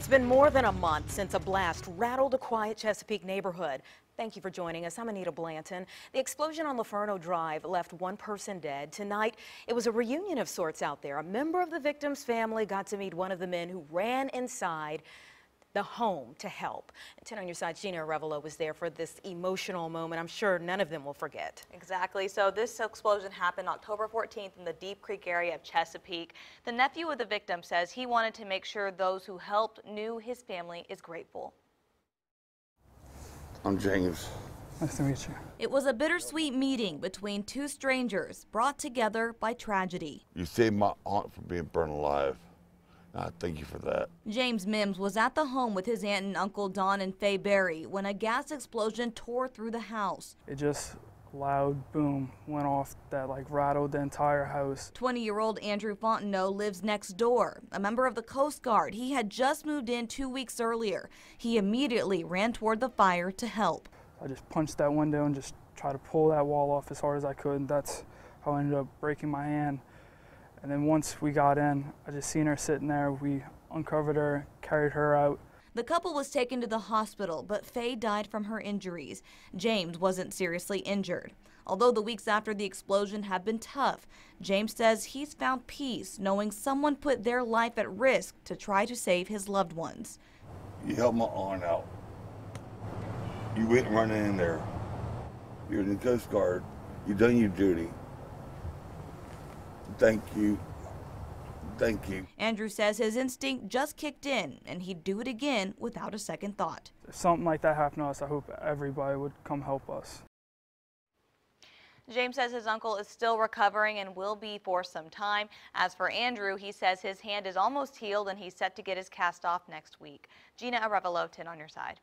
It's been more than a month since a blast rattled a quiet Chesapeake neighborhood. Thank you for joining us. I'm Anita Blanton. The explosion on Laferno Drive left one person dead. Tonight, it was a reunion of sorts out there. A member of the victim's family got to meet one of the men who ran inside the home to help. And 10 on your side, Geena Arevalo was there for this emotional moment. I'm sure none of them will forget. Exactly. So this explosion happened October 14th in the Deep Creek area of Chesapeake. The nephew of the victim says he wanted to make sure those who helped knew his family is grateful. I'm James. Nice to meet you. It was a bittersweet meeting between two strangers brought together by tragedy. You saved my aunt from being burned alive. Thank you for that. James Mims was at the home with his aunt and uncle Don and Faye Berry when a gas explosion tore through the house. It just loud boom went off that rattled the entire house. 20-year-old Andrew Fontenot lives next door. A member of the Coast Guard, he had just moved in 2 weeks earlier. He immediately ran toward the fire to help. I just punched that window and just tried to pull that wall off as hard as I could. And that's how I ended up breaking my hand. And then once we got in, I just seen her sitting there. We uncovered her, carried her out. The couple was taken to the hospital, but Faye died from her injuries. James wasn't seriously injured. Although the weeks after the explosion have been tough, James says he's found peace knowing someone put their life at risk to try to save his loved ones. You helped my aunt out. You went running in there. You're in the Coast Guard. You done your duty. Thank you. Thank you. Andrew says his instinct just kicked in and he'd do it again without a second thought. If something like that happened to us, I hope everybody would come help us. James says his uncle is still recovering and will be for some time. As for Andrew, he says his hand is almost healed and he's set to get his cast off next week. Geena Arevalo, 10 on your side.